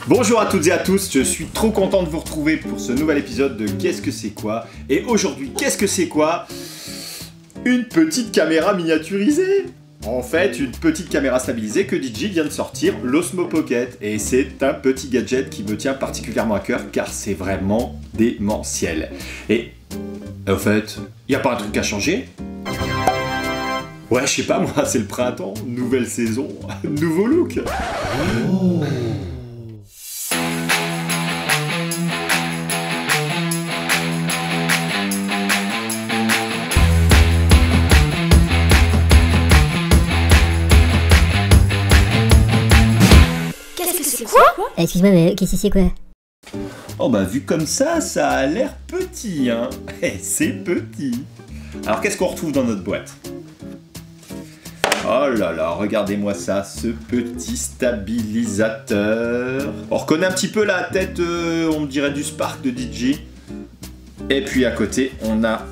Bonjour à toutes et à tous, je suis trop content de vous retrouver pour ce nouvel épisode de Qu'est-ce que c'est quoi? Et aujourd'hui, qu'est-ce que c'est quoi? Une petite caméra miniaturisée! En fait, une petite caméra stabilisée que DJI vient de sortir, l'Osmo Pocket. Et c'est un petit gadget qui me tient particulièrement à cœur car c'est vraiment démentiel. Et en fait, y a pas un truc à changer? Ouais, je sais pas moi, c'est le printemps, nouvelle saison, nouveau look. Oh. Excuse-moi, mais qu'est-ce que c'est quoi? Oh bah vu comme ça a l'air petit, hein. C'est petit. Alors qu'est-ce qu'on retrouve dans notre boîte? Oh là là, regardez-moi ça, ce petit stabilisateur. On reconnaît un petit peu la tête, on me dirait du Spark de DJI. Et puis à côté, on a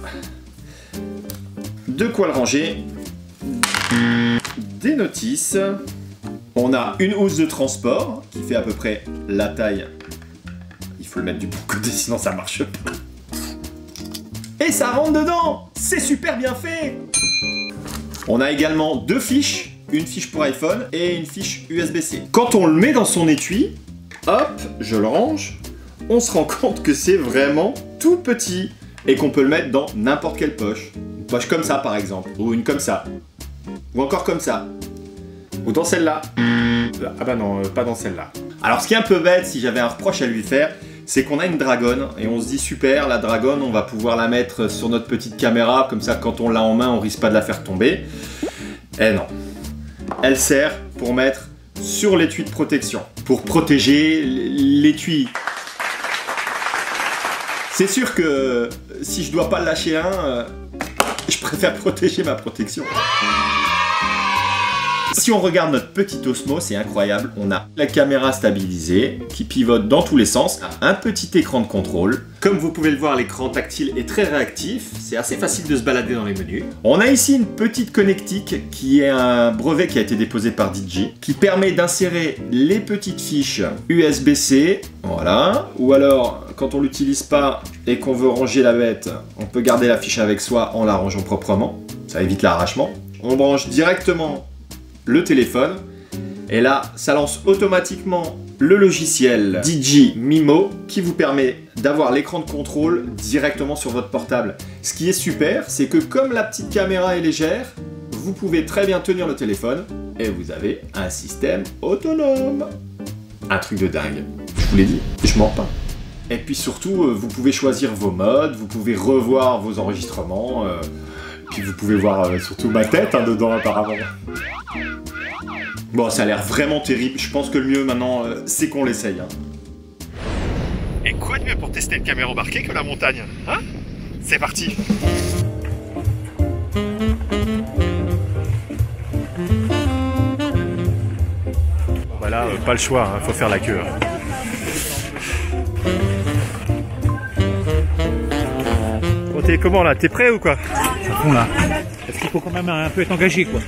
de quoi le ranger. Des notices. On a une housse de transport qui fait à peu près la taille. Il faut le mettre du bon côté sinon ça marche pas. Et ça rentre dedans! C'est super bien fait! On a également deux fiches. Une fiche pour iPhone et une fiche USB-C. Quand on le met dans son étui, hop, je le range, on se rend compte que c'est vraiment tout petit. Et qu'on peut le mettre dans n'importe quelle poche. Une poche comme ça par exemple, ou une comme ça. Ou encore comme ça. Ou dans celle-là. Ah bah non, pas dans celle-là. Alors ce qui est un peu bête, si j'avais un reproche à lui faire, c'est qu'on a une dragonne, et on se dit super, la dragonne, on va pouvoir la mettre sur notre petite caméra, comme ça quand on l'a en main, on risque pas de la faire tomber. Eh non. Elle sert pour mettre sur l'étui de protection, pour protéger l'étui. C'est sûr que si je dois pas le lâcher je préfère protéger ma protection. Si on regarde notre petit Osmo, c'est incroyable. On a la caméra stabilisée qui pivote dans tous les sens, un petit écran de contrôle. Comme vous pouvez le voir, l'écran tactile est très réactif. C'est assez facile de se balader dans les menus. On a ici une petite connectique qui est un brevet qui a été déposé par DJI, qui permet d'insérer les petites fiches USB-C, voilà. Ou alors, quand on l'utilise pas et qu'on veut ranger la bête, on peut garder la fiche avec soi en la rangeant proprement. Ça évite l'arrachement. On branche directement le téléphone et là ça lance automatiquement le logiciel DJI Mimo qui vous permet d'avoir l'écran de contrôle directement sur votre portable. Ce qui est super, c'est que comme la petite caméra est légère, vous pouvez très bien tenir le téléphone et vous avez un système autonome. Un truc de dingue. Je vous l'ai dit, je mens pas. Et puis surtout, vous pouvez choisir vos modes, vous pouvez revoir vos enregistrements, puis vous pouvez voir surtout ma tête dedans apparemment. Bon, ça a l'air vraiment terrible. Je pense que le mieux maintenant, c'est qu'on l'essaye. Hein. Et quoi de mieux pour tester une caméra embarquée que la montagne? Hein? C'est parti! Voilà, pas le choix, hein, faut faire la queue. Hein. Bon, t'es comment là? T'es prêt ou quoi? À fond là. Parce qu'il faut quand même un peu être engagé quoi.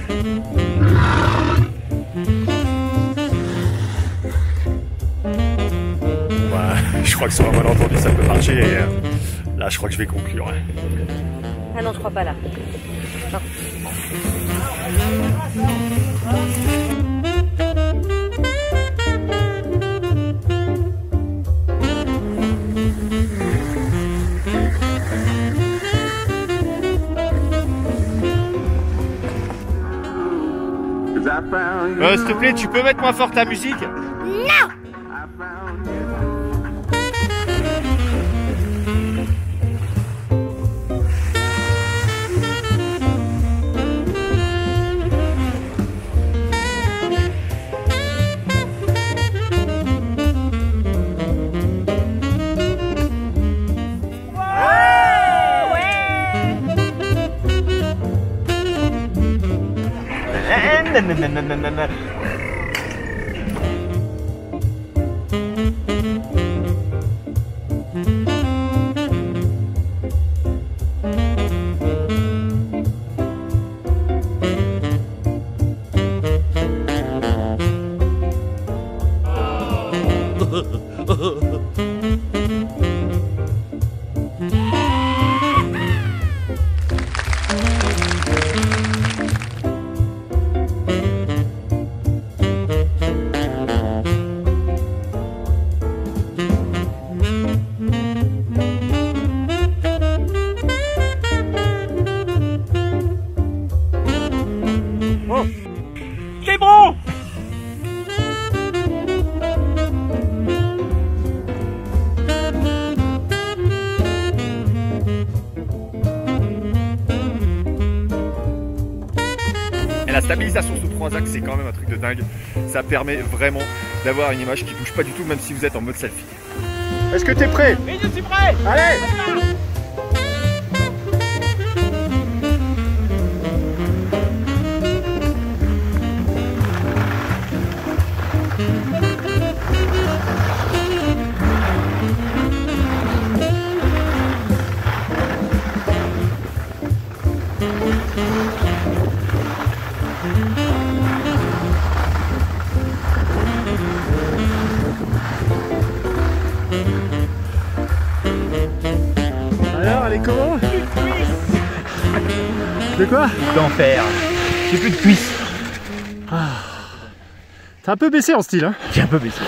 Je crois que sur un malentendu ça peut marcher et là je crois que je vais conclure. Ah non, je crois pas là. Non. S'il te plaît, tu peux mettre moins fort ta musique? Non! C'est bon! Et la stabilisation sous 3 axes, c'est quand même un truc de dingue. Ça permet vraiment d'avoir une image qui bouge pas du tout, même si vous êtes en mode selfie. Est-ce que t'es prêt? Oui, je suis prêt! Allez! Alors, elle est comment? De quoi? D'enfer. J'ai plus de cuisses. T'as un peu baissé en style, hein? J'ai un peu baissé.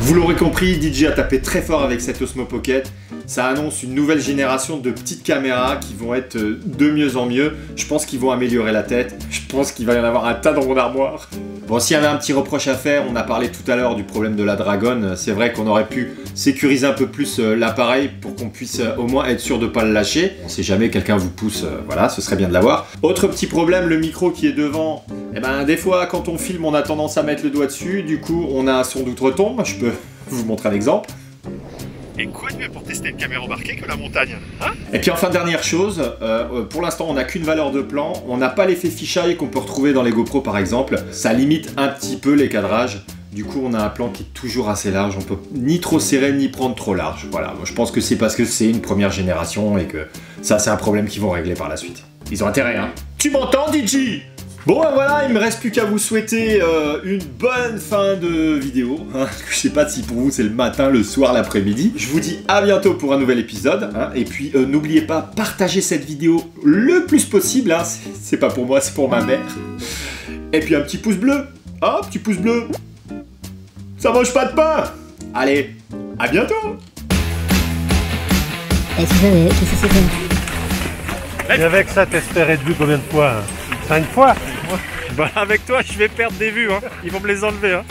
Vous l'aurez compris, DJ a tapé très fort avec cette Osmo Pocket. Ça annonce une nouvelle génération de petites caméras qui vont être de mieux en mieux. Je pense qu'ils vont améliorer la tête. Je pense qu'il va y en avoir un tas dans mon armoire. Bon, s'il y avait un petit reproche à faire, on a parlé tout à l'heure du problème de la Dragon. C'est vrai qu'on aurait pu sécuriser un peu plus l'appareil pour qu'on puisse au moins être sûr de ne pas le lâcher. On sait jamais, quelqu'un vous pousse, voilà, ce serait bien de l'avoir. Autre petit problème, le micro qui est devant. Eh ben, des fois, quand on filme, on a tendance à mettre le doigt dessus. Du coup, on a un son d'outre-tombe. Je peux vous montrer un exemple. Et quoi de mieux pour tester une caméra embarquée que la montagne, hein? Et puis enfin, dernière chose, pour l'instant on n'a qu'une valeur de plan, on n'a pas l'effet fisheye qu'on peut retrouver dans les GoPro par exemple, ça limite un petit peu les cadrages, du coup on a un plan qui est toujours assez large, on peut ni trop serrer ni prendre trop large, voilà, moi je pense que c'est parce que c'est une première génération et que ça c'est un problème qu'ils vont régler par la suite. Ils ont intérêt, hein. Tu m'entends, DJ? Bon ben voilà, il me reste plus qu'à vous souhaiter une bonne fin de vidéo. Hein. Je sais pas si pour vous c'est le matin, le soir, l'après-midi. Je vous dis à bientôt pour un nouvel épisode. Hein. Et puis n'oubliez pas, partagez cette vidéo le plus possible. Hein. C'est pas pour moi, c'est pour ma mère. Et puis un petit pouce bleu. Hein, petit pouce bleu. Ça mange pas de pain. Allez, à bientôt. Qu'est-ce que c'est quoi? Et avec ça, t'espères être vu combien de fois? 5 fois? Bah avec toi, je vais perdre des vues, hein. Ils vont me les enlever, hein.